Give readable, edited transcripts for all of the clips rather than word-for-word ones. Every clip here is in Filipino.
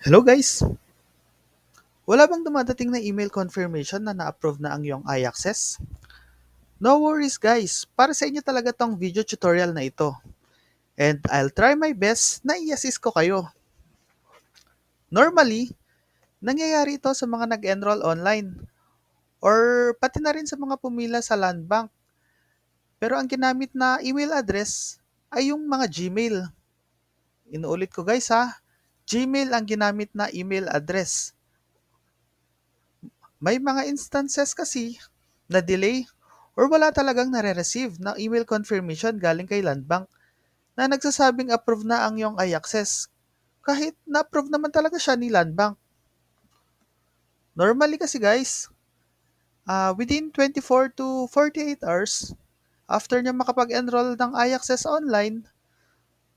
Hello guys! Wala bang dumadating na email confirmation na na-approve na ang iyong iAccess? No worries guys! Para sa inyo talaga tong video tutorial na ito. And I'll try my best na i-assist ko kayo. Normally, nangyayari ito sa mga nag-enroll online or pati na rin sa mga pumila sa land bank. Pero ang ginamit na email address ay yung mga Gmail. Inuulit ko guys ha, Gmail ang ginamit na email address. May mga instances kasi na delay or wala talagang nare-receive na email confirmation galing kay Landbank na nagsasabing approve na ang iyong iAccess kahit na-approve naman talaga siya ni Landbank. Normally kasi guys, within 24 to 48 hours after niya makapag-enroll ng iAccess online,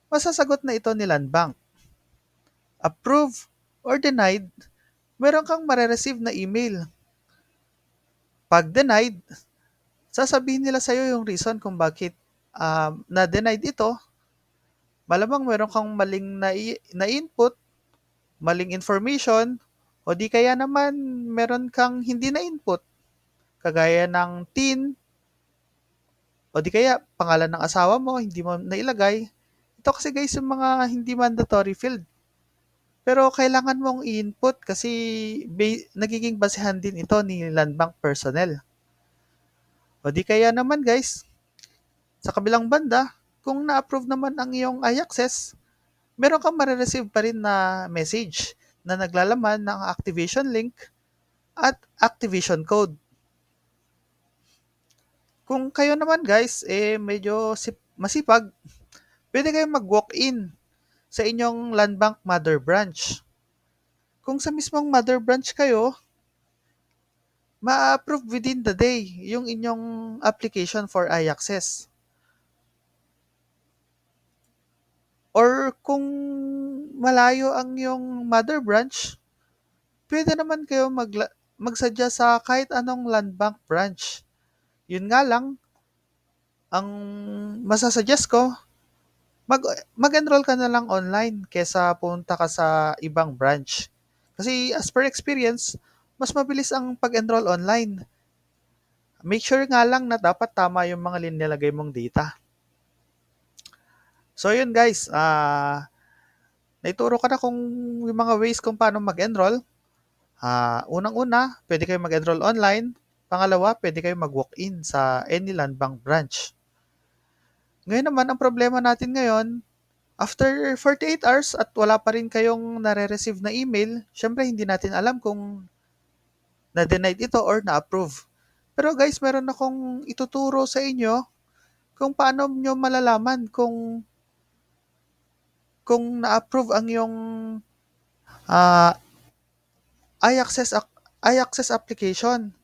masasagot na ito ni Landbank. Approve or denied, meron kang mare-receive na email. Pag denied, sasabihin nila sa'yo yung reason kung bakit na-denied ito. Malamang meron kang maling na-input, maling information, o di kaya naman meron kang hindi na-input, kagaya ng TIN, o di kaya pangalan ng asawa mo, hindi mo nailagay. Ito kasi guys yung mga hindi mandatory field. Pero kailangan mong i-input kasi nagiging basehan din ito ni Land Bank personnel. O di kaya naman guys, sa kabilang banda, kung na-approve naman ang iyong iAccess, meron kang marireceive pa rin na message na naglalaman ng activation link at activation code. Kung kayo naman guys, medyo masipag, pwede kayong mag-walk-in sa inyong Land Bank Mother Branch. Kung sa mismong Mother Branch kayo, ma-approve within the day yung inyong application for iAccess. Or kung malayo ang yung Mother Branch, pwede naman kayo magsadya sa kahit anong land bank branch. Yun nga lang, ang masasuggest ko, mag, mag-enroll ka na lang online kesa punta ka sa ibang branch. Kasi as per experience, mas mabilis ang pag-enroll online. Make sure nga lang na dapat tama yung mga linilagay mong data. So yun guys, naituro ko na kung yung mga ways kung paano mag-enroll. Unang-una, pwede kayo mag-enroll online. Pangalawa, pwede kayo mag-walk-in sa any land bank branch. Ngayon naman, ang problema natin ngayon, after 48 hours at wala pa rin kayong nare-receive na email, syempre hindi natin alam kung na-denied ito or na-approve. Pero guys, meron akong ituturo sa inyo kung paano nyo malalaman kung na-approve ang yung uh, iAccess application.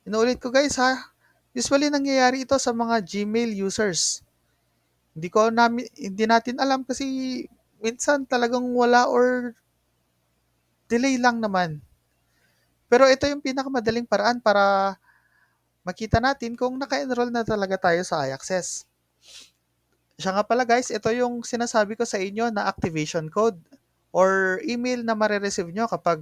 Inuulit ko guys ha, usually nangyayari ito sa mga Gmail users. Hindi natin alam kasi minsan talagang wala or delay lang naman. Pero ito yung pinakamadaling paraan para makita natin kung naka-enroll na talaga tayo sa iAccess. Siya nga pala guys, ito yung sinasabi ko sa inyo na activation code or email na marireceive nyo kapag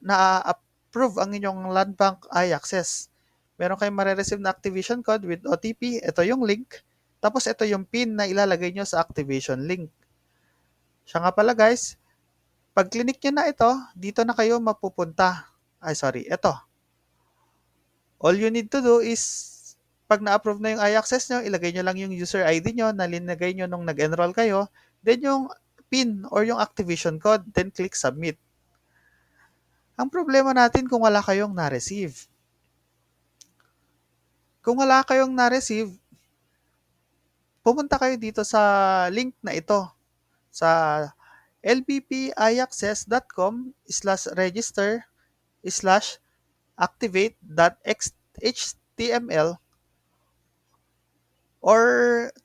na-approve ang inyong land bank iAccess. Meron kayong marireceive na activation code with OTP. Ito yung link. Tapos ito yung PIN na ilalagay nyo sa activation link. Siya nga pala guys, pag clinic nyo na ito, dito na kayo mapupunta. Ito. All you need to do is, pag na-approve na yung iAccess nyo, ilagay nyo lang yung user ID nyo na linagay nyo nung nag-enroll kayo, then yung PIN or yung activation code, then click submit. Ang problema natin kung wala kayong na-receive. Kung wala kayong na-receive, pumunta kayo dito sa link na ito sa lbpiaccess.com/register/activate.html or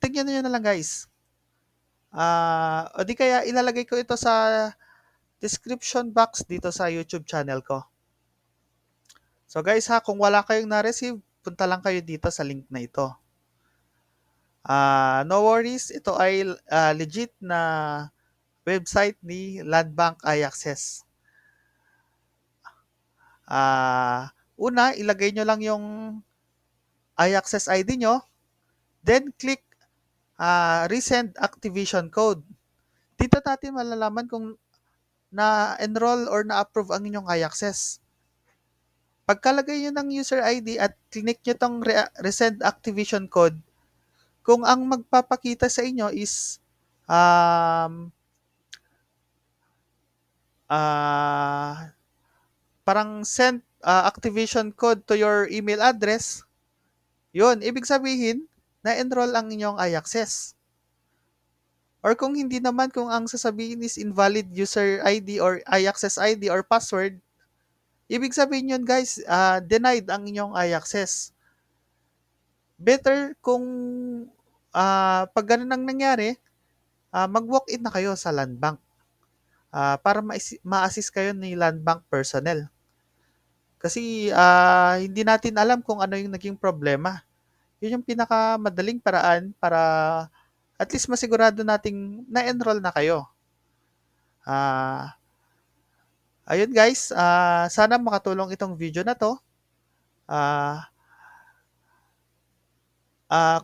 tingnan nyo na lang guys. O di kaya ilalagay ko ito sa description box dito sa YouTube channel ko. So guys ha, kung wala kayong na-receive, punta lang kayo dito sa link na ito. No worries, ito ay legit na website ni Land Bank iAccess. Una, ilagay nyo lang yung iAccess ID nyo, then click resend activation code. Dito natin malalaman kung na-enroll or na-approve ang inyong iAccess. Pagkalagay nyo ng user ID at click nyo tong resend activation code, kung ang magpapakita sa inyo is um, parang send activation code to your email address, yun, ibig sabihin, na-enroll ang inyong iAccess. Or kung hindi naman, kung ang sasabihin is invalid user ID or iAccess ID or password, ibig sabihin yun guys, denied ang inyong iAccess. Better kung pag ganun ang nangyari, mag-walk-in na kayo sa Land Bank para ma-assist kayo ni Land Bank personnel. Kasi hindi natin alam kung ano yung naging problema. Yun yung pinakamadaling paraan para at least masigurado nating na-enroll na kayo. Ayun guys, sana makatulong itong video na to.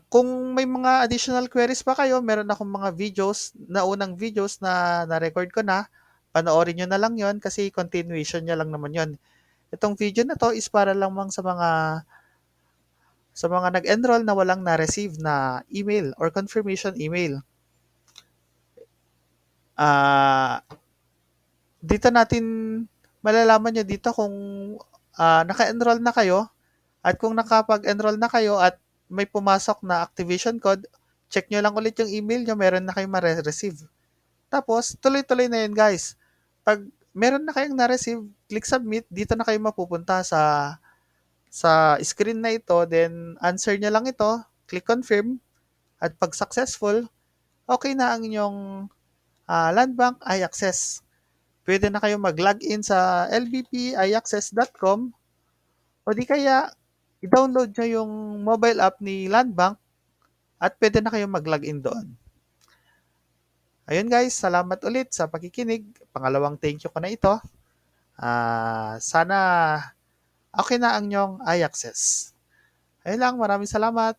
Kung may mga additional queries pa kayo, meron akong mga unang videos na na-record ko na. Panoorin nyo na lang yon kasi continuation nyo lang naman yon. Itong video na to is para lamang sa mga nag-enroll na walang na-receive na email or confirmation email. Ah, dito natin malalaman nyo dito kung naka-enroll na kayo at kung nakapag-enroll na kayo at may pumasok na activation code, check nyo lang ulit yung email nyo, meron na kayong ma-receive. Tapos, tuloy-tuloy na yun guys. Pag meron na kayong na-receive, click submit, dito na kayo mapupunta sa screen na ito, then answer nyo lang ito, click confirm, at pag successful, okay na ang inyong Land Bank iAccess. Pwede na kayo mag-login sa lbpiaccess.com o di kaya i-download nyo yung mobile app ni Land Bank at pwede na kayo mag-login doon. Ayun guys, salamat ulit sa pakikinig. Pangalawang thank you ko na ito. Sana okay na ang inyong iAccess. Ayun lang, maraming salamat.